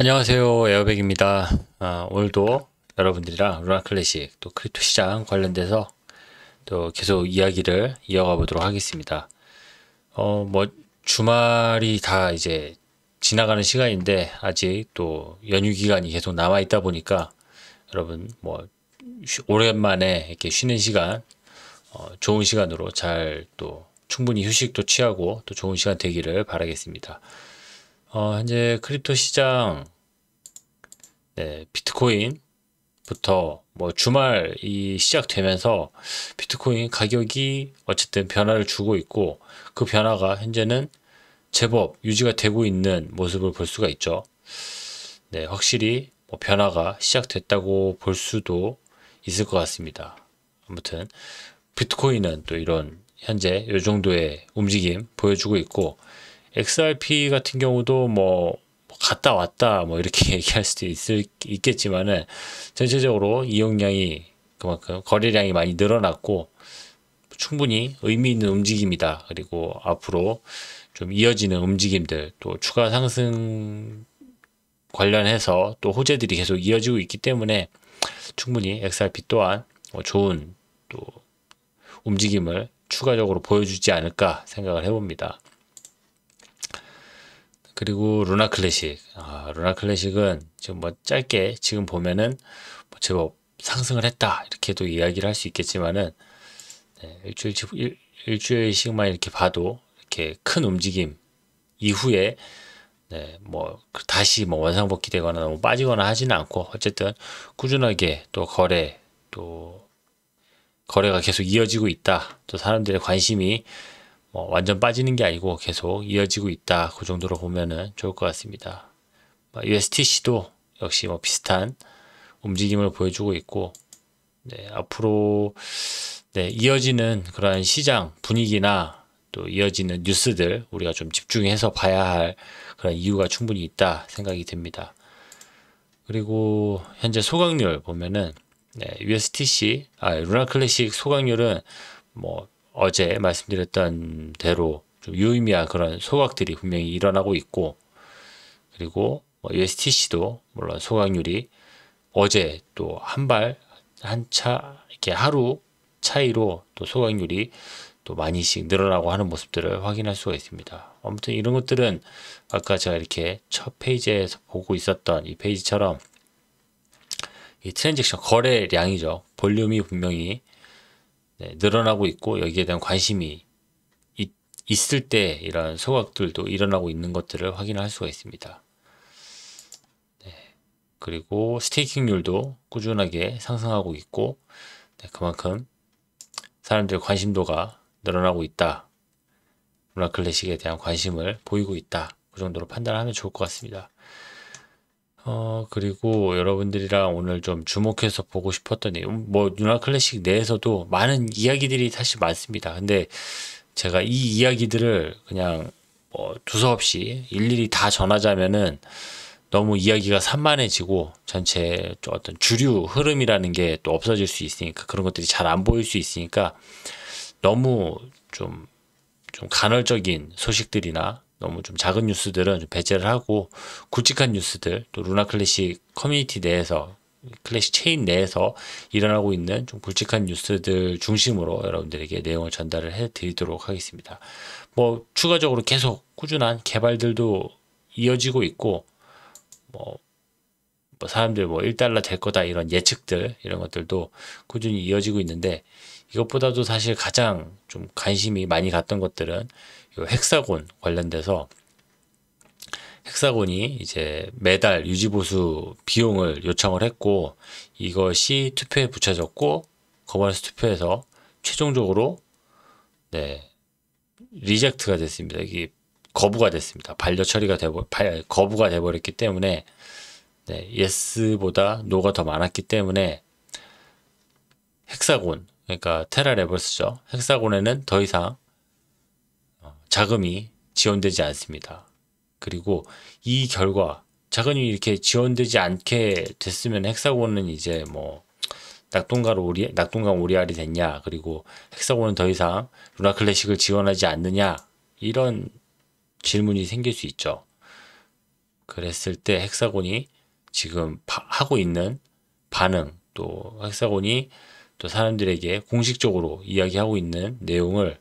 안녕하세요. 에어백입니다. 오늘도 여러분들이랑 루나 클래식 또 크립토 시장 관련돼서 또 계속 이야기를 이어가 보도록 하겠습니다. 주말이 다 이제 지나가는 시간인데 아직 또 연휴 기간이 계속 남아 있다 보니까 여러분 오랜만에 이렇게 쉬는 시간, 좋은 시간으로 잘 또 충분히 휴식도 취하고 또 좋은 시간 되기를 바라겠습니다. 현재 크립토 시장, 비트코인부터 주말이 시작되면서 비트코인 가격이 어쨌든 변화를 주고 있고, 그 변화가 현재는 제법 유지가 되고 있는 모습을 볼 수가 있죠. 네, 확실히 변화가 시작됐다고 볼 수도 있을 것 같습니다. 아무튼 비트코인은 또 이런 현재 이 정도의 움직임 보여주고 있고, XRP 같은 경우도 갔다 왔다 이렇게 얘기할 수도 있겠지만은, 전체적으로 이용량이 그만큼 거래량이 많이 늘어났고 충분히 의미 있는 움직임이다. 그리고 앞으로 좀 이어지는 움직임들, 또 추가 상승 관련해서 또 호재들이 계속 이어지고 있기 때문에 충분히 XRP 또한 좋은 또 움직임을 추가적으로 보여주지 않을까 생각을 해봅니다. 그리고 루나 클래식. 루나 클래식은 지금 짧게 지금 보면은 제법 상승을 했다, 이렇게도 이야기를 할 수 있겠지만은, 네, 일주일씩만 이렇게 봐도 이렇게 큰 움직임 이후에, 다시 원상복귀 되거나 너무 빠지거나 하지는 않고, 어쨌든 꾸준하게 또 거래가 계속 이어지고 있다. 또 사람들의 관심이 완전 빠지는 게 아니고 계속 이어지고 있다. 그 정도로 보면은 좋을 것 같습니다. USTC도 역시 비슷한 움직임을 보여주고 있고, 앞으로 이어지는 그러한 시장 분위기나 또 이어지는 뉴스들 우리가 좀 집중해서 봐야 할 그런 이유가 충분히 있다 생각이 듭니다. 그리고 현재 소각률 보면은, 루나 클래식 소각률은 어제 말씀드렸던 대로 좀 유의미한 그런 소각들이 분명히 일어나고 있고, 그리고 USTC도 물론 소각률이 어제 또 한차 이렇게 하루 차이로 또 소각률이 또 많이씩 늘어나고 하는 모습들을 확인할 수가 있습니다. 아무튼 이런 것들은 아까 제가 이렇게 첫 페이지에서 보고 있었던 이 페이지처럼 이 트랜잭션 거래량이죠. 볼륨이 분명히 늘어나고 있고, 여기에 대한 관심이 있을 때 이런 소각들도 일어나고 있는 것들을 확인할 수가 있습니다. 그리고 스테이킹률도 꾸준하게 상승하고 있고, 그만큼 사람들의 관심도가 늘어나고 있다. 루나 클래식에 대한 관심을 보이고 있다. 그 정도로 판단하면 좋을 것 같습니다. 그리고 여러분들이랑 오늘 좀 주목해서 보고 싶었던 내용, 루나 클래식 내에서도 많은 이야기들이 사실 많습니다. 근데 제가 이 이야기들을 그냥 두서없이 일일이 다 전하자면은 너무 이야기가 산만해지고 전체 어떤 주류 흐름이라는 게 또 없어질 수 있으니까, 그런 것들이 잘 안 보일 수 있으니까 너무 좀 간헐적인 소식들이나 너무 좀 작은 뉴스들은 좀 배제를 하고, 굵직한 뉴스들, 또 루나 클래식 커뮤니티 내에서, 클래식 체인 내에서 일어나고 있는 좀 굵직한 뉴스들 중심으로 여러분들에게 내용을 전달을 해 드리도록 하겠습니다. 추가적으로 계속 꾸준한 개발들도 이어지고 있고, 사람들 1달러 될 거다 이런 예측들, 이런 것들도 꾸준히 이어지고 있는데, 이것보다도 사실 가장 좀 관심이 많이 갔던 것들은 이 헥사곤 관련돼서, 헥사곤이 이제 매달 유지보수 비용을 요청을 했고, 이것이 투표에 붙여졌고, 거버넌스 투표에서 최종적으로 리젝트가 됐습니다. 이게 거부가 됐습니다. 거부가 돼버렸기 때문에, 예스보다 노가 더 많았기 때문에 헥사곤, 그러니까 테라 레버스죠. 헥사곤에는 더 이상 자금이 지원되지 않습니다. 그리고 이 결과 자금이 이렇게 지원되지 않게 됐으면 헥사곤은 이제 낙동강 오리알이 됐냐, 그리고 헥사곤은 더 이상 루나 클래식을 지원하지 않느냐, 이런 질문이 생길 수 있죠. 그랬을 때 헥사곤이 지금 하고 있는 반응, 또 헥사곤이 또 사람들에게 공식적으로 이야기하고 있는 내용을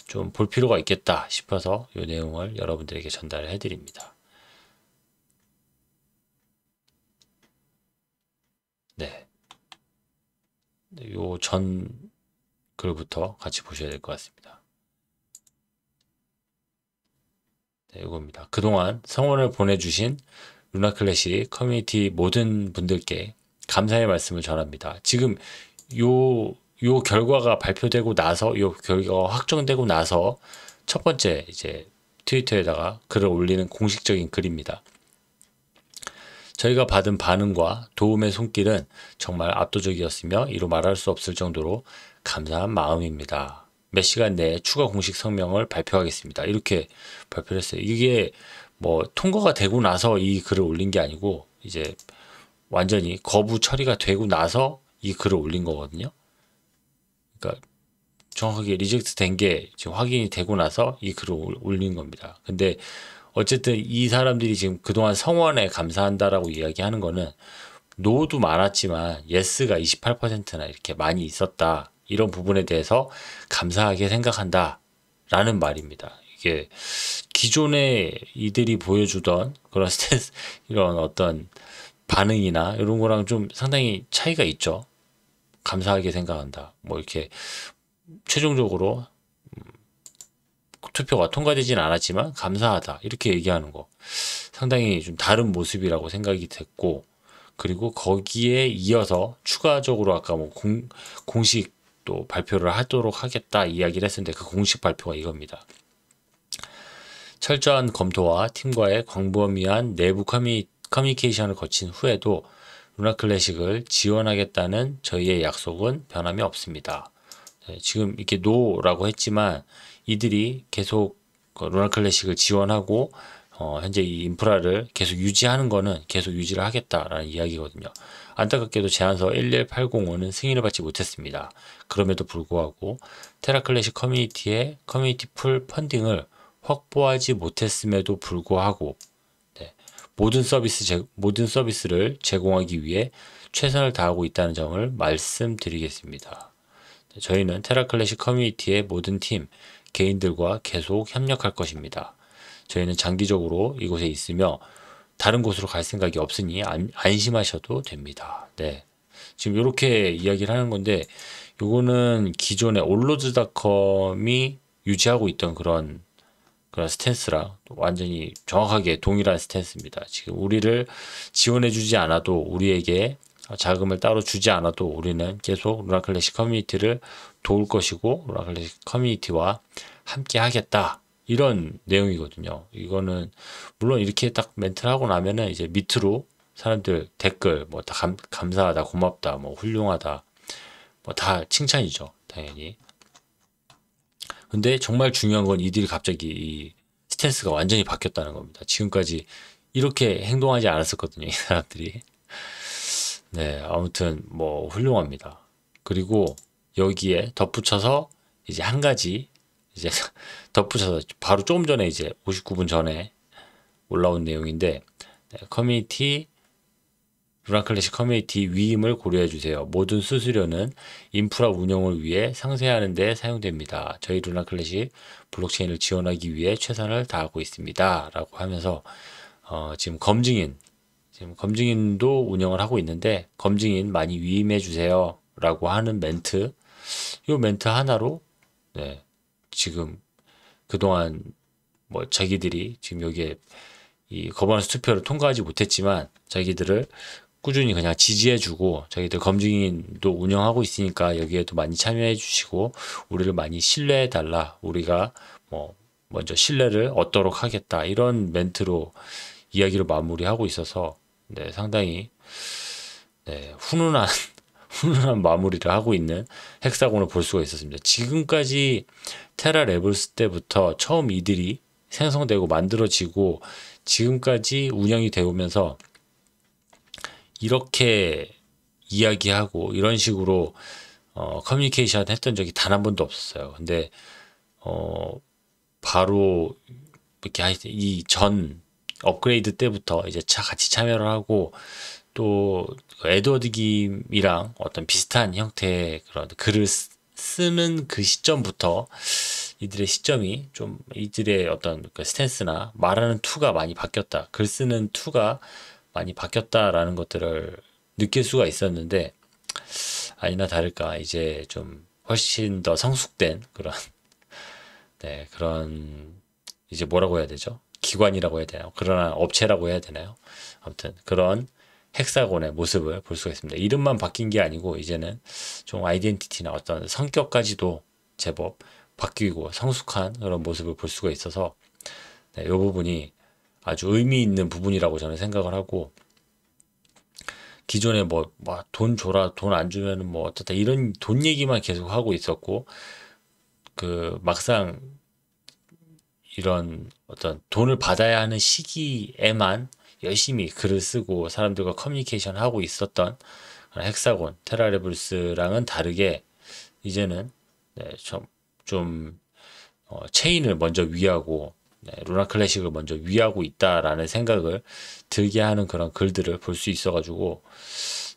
좀 볼 필요가 있겠다 싶어서 이 내용을 여러분들에게 전달을 해드립니다. 네. 요 전 글부터 같이 보셔야 될 것 같습니다. 네, 이겁니다. 그동안 성원을 보내주신 루나클래식 커뮤니티 모든 분들께 감사의 말씀을 전합니다. 지금 요 결과가 발표되고 나서, 요 결과가 확정되고 나서 첫 번째 이제 트위터에다가 글을 올리는 공식적인 글입니다. 저희가 받은 반응과 도움의 손길은 정말 압도적이었으며 이루 말할 수 없을 정도로 감사한 마음입니다. 몇 시간 내에 추가 공식 성명을 발표하겠습니다. 이렇게 발표를 했어요. 이게 뭐 통과가 되고 나서 이 글을 올린 게 아니고 이제 완전히 거부 처리가 되고 나서 이 글을 올린 거거든요. 그러니까 정확하게 리젝트 된 게 지금 확인이 되고 나서 이 글을 올린 겁니다. 근데 어쨌든 이 사람들이 지금 그동안 성원에 감사한다라고 이야기하는 거는 노도 많았지만 예스가 28%나 이렇게 많이 있었다. 이런 부분에 대해서 감사하게 생각한다. 라는 말입니다. 이게 기존에 이들이 보여주던 그런 스탠스, 이런 어떤 반응이나 이런 거랑 좀 상당히 차이가 있죠. 감사하게 생각한다. 뭐 이렇게 최종적으로 투표가 통과되진 않았지만 감사하다. 이렇게 얘기하는 거. 상당히 좀 다른 모습이라고 생각이 됐고, 그리고 거기에 이어서 추가적으로 아까 뭐 공식 또 발표를 하도록 하겠다 이야기를 했었는데 그 공식 발표가 이겁니다. 철저한 검토와 팀과의 광범위한 내부 커뮤니케이션을 거친 후에도 루나클래식을 지원하겠다는 저희의 약속은 변함이 없습니다. 네, 지금 이렇게 노라고 했지만 이들이 계속 루나클래식을 지원하고 현재 이 인프라를 계속 유지하는 거는 계속 유지를 하겠다라는 이야기거든요. 안타깝게도 제안서 11805는 승인을 받지 못했습니다. 그럼에도 불구하고 테라클래식 커뮤니티의 커뮤니티 풀 펀딩을 확보하지 못했음에도 불구하고 네, 모든 서비스를 제공하기 위해 최선을 다하고 있다는 점을 말씀드리겠습니다. 네, 저희는 테라클래식 커뮤니티의 모든 팀, 개인들과 계속 협력할 것입니다. 저희는 장기적으로 이곳에 있으며 다른 곳으로 갈 생각이 없으니 안심하셔도 됩니다. 네. 지금 이렇게 이야기를 하는 건데 요거는 기존의 올로드닷컴이 유지하고 있던 그런 스탠스랑 완전히 정확하게 동일한 스탠스입니다. 지금 우리를 지원해주지 않아도 우리에게 자금을 따로 주지 않아도 우리는 계속 루나클래식 커뮤니티를 도울 것이고 루나클래식 커뮤니티와 함께 하겠다. 이런 내용이거든요. 이거는 물론 이렇게 딱 멘트를 하고 나면은 이제 밑으로 사람들 댓글 뭐 다 감사하다, 고맙다, 뭐 훌륭하다, 뭐 다 칭찬이죠. 당연히. 근데 정말 중요한 건 이들이 갑자기 이 스탠스가 완전히 바뀌었다는 겁니다. 지금까지 이렇게 행동하지 않았었거든요. 이 사람들이. 네, 아무튼 뭐 훌륭합니다. 그리고 여기에 덧붙여서 이제 한 가지 이제 덧붙여서 바로 조금 전에 이제 59분 전에 올라온 내용인데 네, 루나클래식 커뮤니티 위임을 고려해 주세요. 모든 수수료는 인프라 운영을 위해 상세하는 데 사용됩니다. 저희 루나클래식 블록체인을 지원하기 위해 최선을 다하고 있습니다. 라고 하면서 지금 검증인도 운영을 하고 있는데 검증인 많이 위임해 주세요. 라고 하는 멘트, 이 멘트 하나로 네, 지금 그동안 뭐 자기들이 지금 여기에 이 거버넌스 투표를 통과하지 못했지만 자기들을 꾸준히 그냥 지지해주고 자기들 검증인도 운영하고 있으니까 여기에도 많이 참여해주시고 우리를 많이 신뢰해달라. 우리가 뭐 먼저 신뢰를 얻도록 하겠다. 이런 멘트로 이야기를 마무리하고 있어서 네, 상당히 네, 훈훈한 마무리를 하고 있는 헥사곤을 볼 수가 있었습니다. 지금까지 테라 레블스 때부터 처음 이들이 생성되고 만들어지고 지금까지 운영이 되오면서 이렇게 이야기하고 이런 식으로 커뮤니케이션 했던 적이 단 한 번도 없었어요. 근데 바로 이렇게 이 전 업그레이드 때부터 이제 같이 참여를 하고 또 에드워드 김이랑 어떤 비슷한 형태의 그런 글을 쓰는 그 시점부터 이들의 시점이 좀 이들의 어떤 그 스탠스나 말하는 투가 많이 바뀌었다. 글 쓰는 투가 많이 바뀌었다라는 것들을 느낄 수가 있었는데 아니나 다를까 이제 좀 훨씬 더 성숙된 그런 네, 그런 이제 뭐라고 해야 되죠? 기관이라고 해야 되나요? 그러나 업체라고 해야 되나요? 아무튼 그런 헥사곤의 모습을 볼 수가 있습니다. 이름만 바뀐 게 아니고 이제는 좀 아이덴티티나 어떤 성격까지도 제법 바뀌고 성숙한 그런 모습을 볼 수가 있어서 네, 이 부분이 아주 의미 있는 부분이라고 저는 생각을 하고 기존에 뭐 돈 줘라 돈 안 주면은 뭐 어떻다 이런 돈 얘기만 계속 하고 있었고 그 막상 이런 어떤 돈을 받아야 하는 시기에만 열심히 글을 쓰고 사람들과 커뮤니케이션 하고 있었던 헥사곤, 테라레블스랑은 다르게 이제는 네, 좀 체인을 먼저 위하고 네, 루나 클래식을 먼저 위하고 있다라는 생각을 들게 하는 그런 글들을 볼 수 있어가지고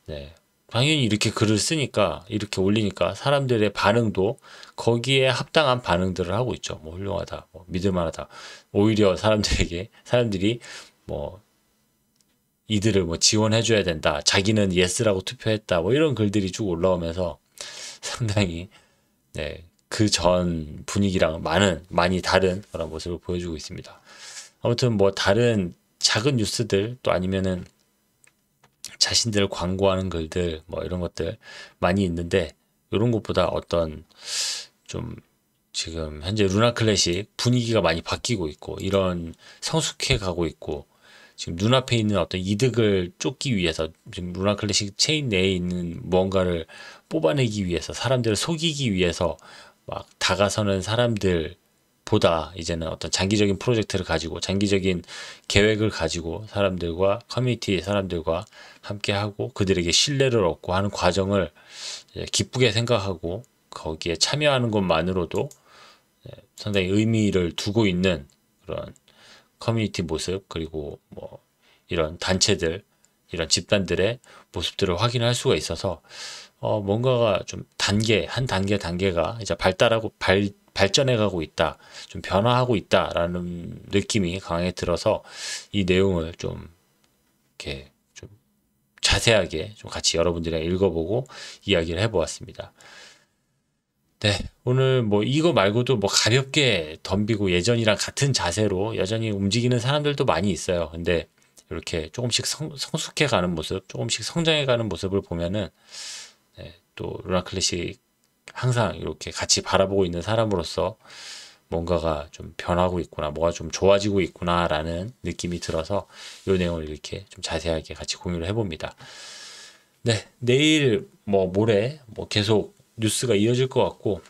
네, 당연히 이렇게 글을 쓰니까 이렇게 올리니까 사람들의 반응도 거기에 합당한 반응들을 하고 있죠. 뭐 훌륭하다, 뭐 믿을만하다. 오히려 사람들이 뭐 이들을 뭐 지원해줘야 된다. 자기는 예스라고 투표했다. 뭐 이런 글들이 쭉 올라오면서 상당히 네, 그 전 분위기랑 많이 다른 그런 모습을 보여주고 있습니다. 아무튼 뭐 다른 작은 뉴스들 또 아니면은 자신들을 광고하는 글들 뭐 이런 것들 많이 있는데 이런 것보다 어떤 좀 지금 현재 루나 클래식 분위기가 많이 바뀌고 있고 이런 성숙해 가고 있고 지금 눈앞에 있는 어떤 이득을 쫓기 위해서 지금 루나 클래식 체인 내에 있는 무언가를 뽑아내기 위해서 사람들을 속이기 위해서 막 다가서는 사람들보다 이제는 어떤 장기적인 프로젝트를 가지고 장기적인 계획을 가지고 사람들과 커뮤니티 사람들과 함께하고 그들에게 신뢰를 얻고 하는 과정을 기쁘게 생각하고 거기에 참여하는 것만으로도 상당히 의미를 두고 있는 그런 커뮤니티 모습 그리고 뭐 이런 단체들 이런 집단들의 모습들을 확인할 수가 있어서 뭔가가 좀 한 단계가 이제 발전해 가고 있다 좀 변화하고 있다라는 느낌이 강하게 들어서 이 내용을 좀 이렇게 좀 자세하게 좀 같이 여러분들이랑 읽어보고 이야기를 해보았습니다. 네, 오늘 뭐 이거 말고도 뭐 가볍게 덤비고 예전이랑 같은 자세로 여전히 움직이는 사람들도 많이 있어요. 근데 이렇게 조금씩 성숙해 가는 모습, 조금씩 성장해 가는 모습을 보면은 네, 또 루나 클래식 항상 이렇게 같이 바라보고 있는 사람으로서 뭔가가 좀 변하고 있구나, 뭐가 좀 좋아지고 있구나라는 느낌이 들어서 이 내용을 이렇게 좀 자세하게 같이 공유를 해봅니다. 네, 내일 뭐 모레 뭐 계속 뉴스가 이어질 것 같고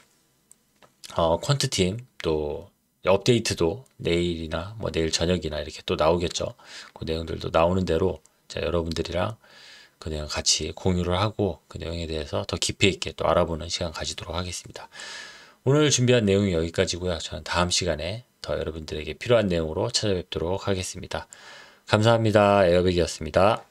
퀀트팀 또 업데이트도 내일이나 뭐 내일 저녁이나 이렇게 또 나오겠죠. 그 내용들도 나오는 대로 자, 여러분들이랑 그 내용 같이 공유를 하고 그 내용에 대해서 더 깊이 있게 또 알아보는 시간 가지도록 하겠습니다. 오늘 준비한 내용이 여기까지고요. 저는 다음 시간에 더 여러분들에게 필요한 내용으로 찾아뵙도록 하겠습니다. 감사합니다. 에어백이었습니다.